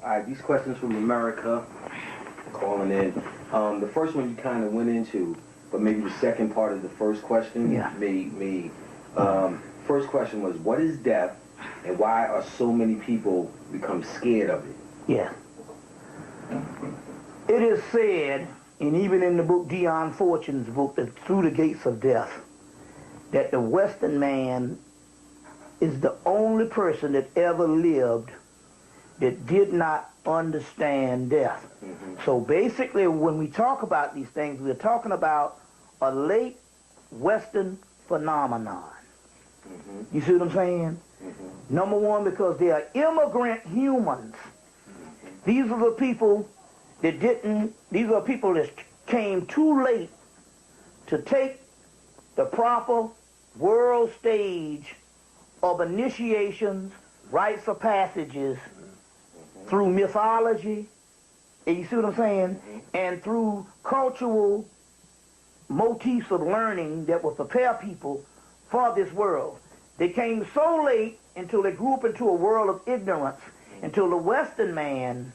All right, these questions from America, calling in. The first one you kind of went into, but maybe the second part of the first question made me. First question was, what is death, and why are so many people become scared of it? Yeah. It is said, and even in the book, Dion Fortune's book, that Through the Gates of Death, that the Western man is the only person that ever lived that did not understand death. So basically, when we talk about these things, we're talking about a late Western phenomenon. You see what I'm saying? Number one, because they are immigrant humans. These are the people that these are people that came too late to take the proper world stage of initiations, rites of passages, through mythology, and you see what I'm saying, and through cultural motifs of learning that will prepare people for this world. They came so late until they grew up into a world of ignorance, until the Western man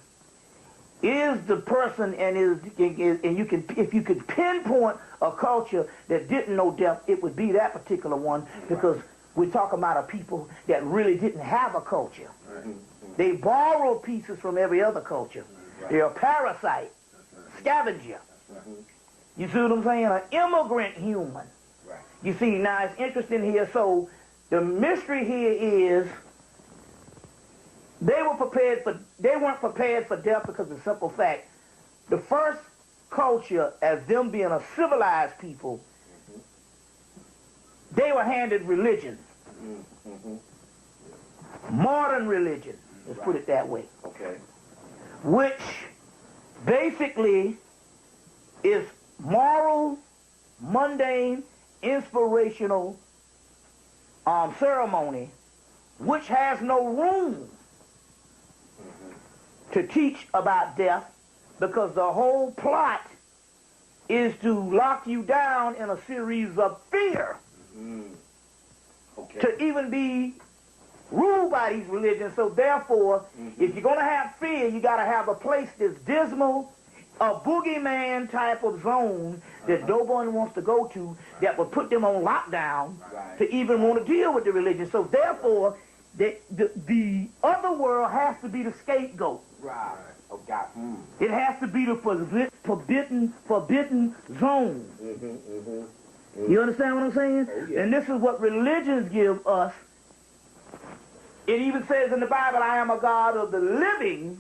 is the person, and you can, if you could pinpoint a culture that didn't know death, it would be that particular one, because we're talking about a people that really didn't have a culture. They borrowed pieces from every other culture. They're a parasite, scavenger. You see what I'm saying? An immigrant human. You see, now it's interesting here. So the mystery here is they weren't prepared for death because of the simple fact, the first culture, as them being a civilized people, they were handed religion. Modern religion, let's put it that way. Which basically is moral, mundane, inspirational ceremony, which has no room to teach about death, because the whole plot is to lock you down in a series of fear to even be ruled by these religions. So therefore, if you're going to have fear, you got to have a place that's dismal, a boogeyman type of zone that no one wants to go to, that would put them on lockdown to even want to deal with the religion. So therefore, the other world has to be the scapegoat. It has to be the forbidden zone. You understand what I'm saying? And this is what religions give us. It even says in the Bible, I am a God of the living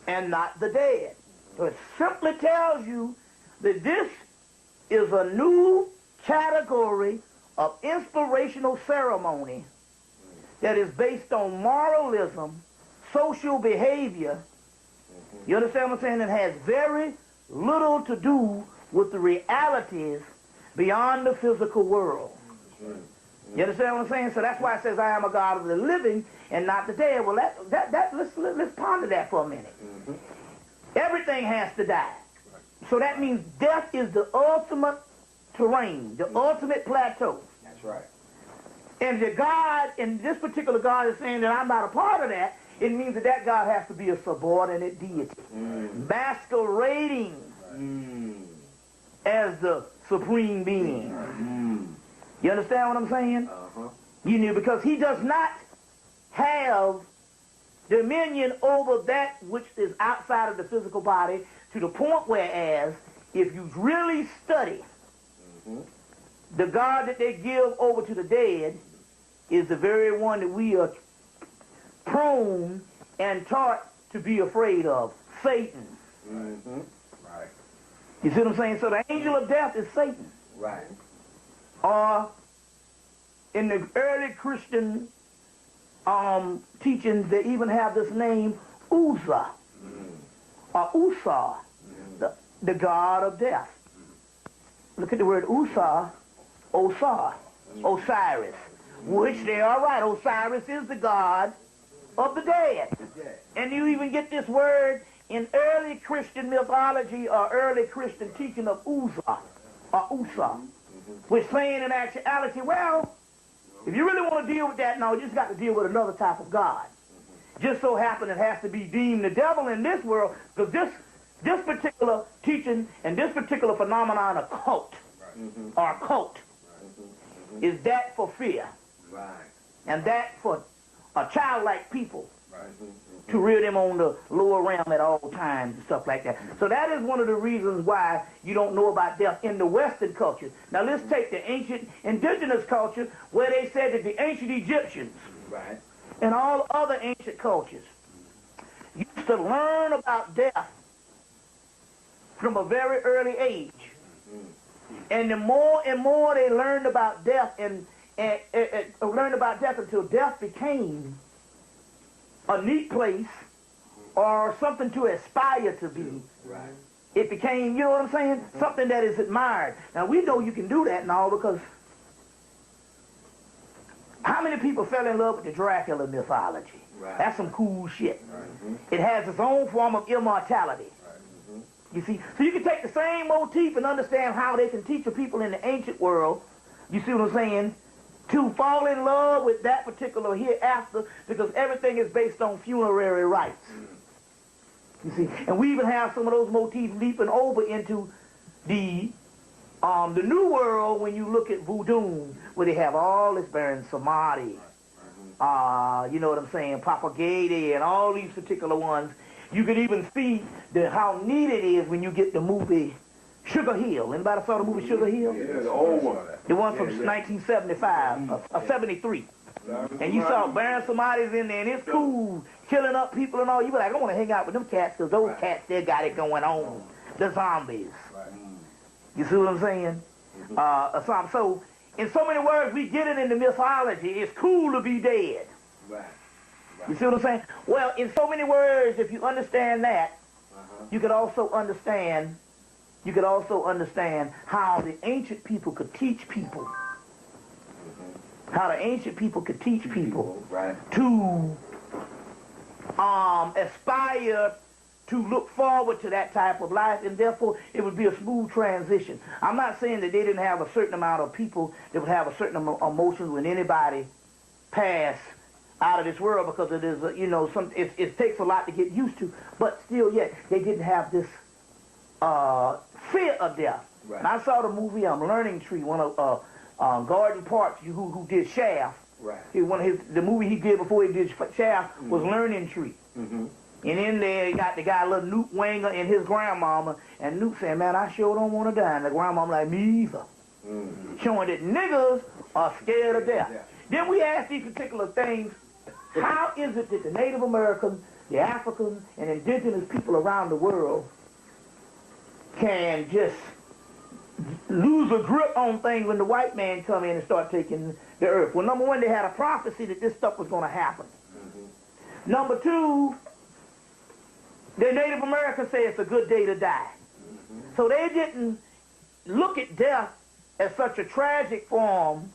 and not the dead. So it simply tells you that this is a new category of inspirational ceremony that is based on moralism, social behavior. You understand what I'm saying? It has very little to do with the realities beyond the physical world. You understand what I'm saying? So that's why it says, I am a God of the living and not the dead. Well, let's ponder that for a minute. Everything has to die. So that means death is the ultimate terrain, the ultimate plateau. That's right. And the God, and this particular God is saying that I'm not a part of that, it means that that God has to be a subordinate deity, masquerading as the supreme being. You understand what I'm saying? You know, because he does not have dominion over that which is outside of the physical body, to the point whereas if you really study the God that they give over to the dead is the very one that we are prone and taught to be afraid of, Satan. You see what I'm saying? So the angel of death is Satan. Or in the early Christian teachings, they even have this name, Uzzah, or Ussar, the god of death. Look at the word Ussar, Osiris, which they are right. Osiris is the god of the dead. And you even get this word in early Christian mythology or early Christian teaching of Uzzah, or Ussar, which saying in actuality, well, if you really want to deal with that, no, you just got to deal with another type of God. just so happen it has to be deemed the devil in this world, because this particular teaching and this particular phenomenon of cult, or cult, is that for fear. Right. And that for a childlike people. Right. To rear them on the lower realm at all times and stuff like that. So that is one of the reasons why you don't know about death in the Western culture. Now let's take the ancient indigenous culture where they said that the ancient Egyptians and all other ancient cultures used to learn about death from a very early age. And the more and more they learned about death and learned about death until death became a neat place or something to aspire to be. Right. It became, you know what I'm saying? Something that is admired. Now we know you can do that and all because how many people fell in love with the Dracula mythology? Right. That's some cool shit. It has its own form of immortality. You see? So you can take the same motif and understand how they can teach the people in the ancient world, you see what I'm saying, to fall in love with that particular hereafter, because everything is based on funerary rites. You see, and we even have some of those motifs leaping over into the new world when you look at voodoo, where they have all this burying samadhi, you know what I'm saying, propagated, and all these particular ones. You can even see how neat it is when you get the movie Sugar Hill. Anybody saw the movie Sugar Hill? Yeah, the old one. The one from 1975, or 73. And you saw burying somebody's in there, and it's cool, killing up people and all. You be like, I want to hang out with them cats, because those cats, they got it going on. The zombies. You see what I'm saying? So, in so many words, we get it in the mythology. It's cool to be dead. You see what I'm saying? Well, in so many words, if you understand that, you could also understand how the ancient people could teach people. How the ancient people could teach people to aspire to look forward to that type of life, and therefore it would be a smooth transition. I'm not saying that they didn't have a certain amount of people that would have a certain emotions when anybody passed out of this world, because it is, you know, it takes a lot to get used to, but still yet, they didn't have this fear of death. And I saw the movie Learning Tree, one of Gordon Parks, who did Shaft. The movie he did before he did Shaft was Learning Tree. And in there, you got the guy, little Newt Wanger, and his grandmama, and Newt saying, man, I sure don't want to die. And the grandmama like, me either. Showing that niggas are scared of death. Then we ask these particular things. How is it that the Native Americans, the Africans, and indigenous people around the world can just lose a grip on things when the white man come in and start taking the earth? Well, number one, they had a prophecy that this stuff was going to happen. Number two, the Native Americans say it's a good day to die. So they didn't look at death as such a tragic form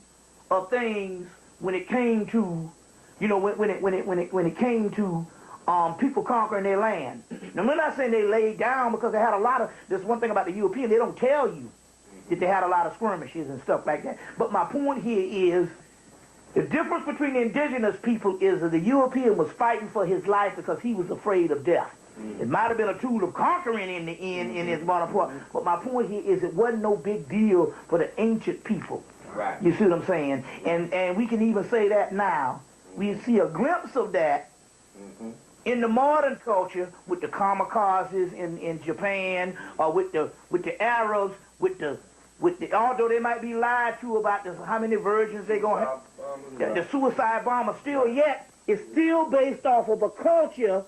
of things when it came to, you know, when it came to people conquering their land. Now, we're not saying they laid down, because they had a lot of, this one thing about the European, they don't tell you that they had a lot of skirmishes and stuff like that. But my point here is, the difference between the indigenous people is that the European was fighting for his life because he was afraid of death. It might have been a tool of conquering in the end in his bottom part, but my point here is it wasn't no big deal for the ancient people. You see what I'm saying? And we can even say that now. We see a glimpse of that in the modern culture with the kamikazes in Japan, or with the Arabs, with the although they might be lied to about how many virgins they're going to have, the suicide bomber, still yet, it's still based off of a culture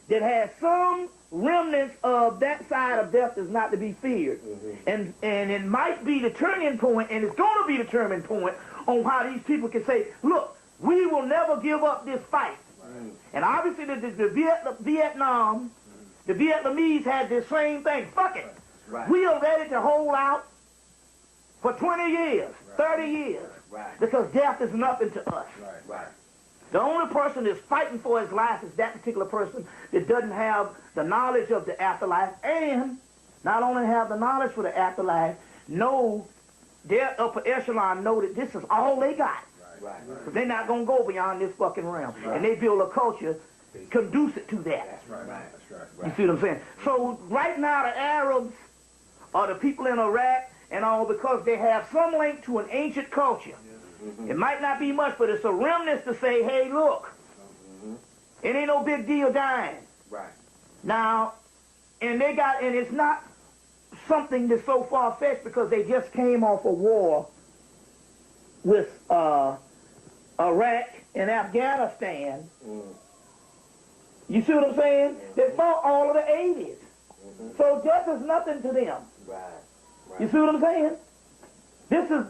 that has some remnants of that side of death is not to be feared. And it might be the turning point, and it's going to be the turning point on how these people can say, look, we will never give up this fight. And obviously the Vietnamese had this same thing. Fuck it. We are ready to hold out for 20 years, 30 years, because death is nothing to us. The only person that's fighting for his life is that particular person that doesn't have the knowledge of the afterlife, and not only have the knowledge for the afterlife, know their upper echelon know that this is all they got. They're not going to go beyond this fucking realm. And they build a culture conducive to that. That's right. That's right. You see what I'm saying? So right now the Arabs or the people in Iraq and all, because they have some link to an ancient culture. It might not be much, but it's a remnant to say, hey, look, it ain't no big deal dying. Right. Now, and it's not something that's so far-fetched because they just came off a war with Iraq and Afghanistan. You see what I'm saying? They fought all of the 80s. So death is nothing to them. Right. You see what I'm saying? This is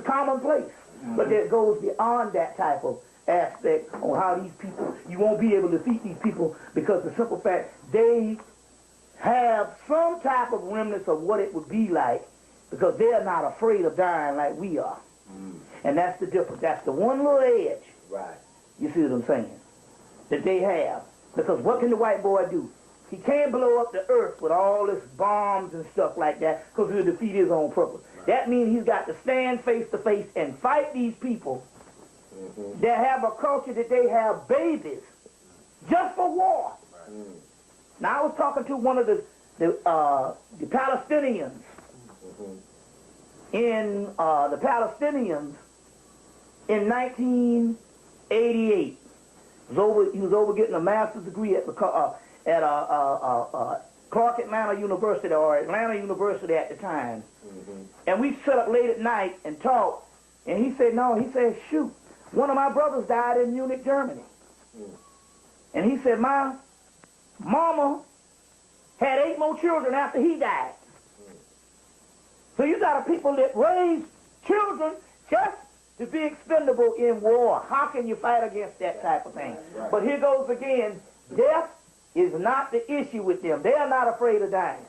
commonplace. But it goes beyond that type of aspect on how these people, you won't be able to defeat these people because the simple fact they have some type of remnants of what it would be like because they're not afraid of dying like we are. And that's the difference. That's the one little edge. Right. You see what I'm saying? That they have. Because what can the white boy do? He can't blow up the earth with all this bombs and stuff like that because he'll defeat his own purpose. Right. That means he's got to stand face to face and fight these people that have a culture that they have babies just for war. Right. Now I was talking to one of the Palestinians in 1988. He was over getting a master's degree at Clark Atlanta University or Atlanta University at the time. And we sat up late at night and talked. And he said, shoot, one of my brothers died in Munich, Germany. And he said, my mama had 8 more children after he died. So you got a people that raise children just to be expendable in war. How can you fight against that type of thing? Right. But here goes again, death is not the issue with them. They are not afraid of dying.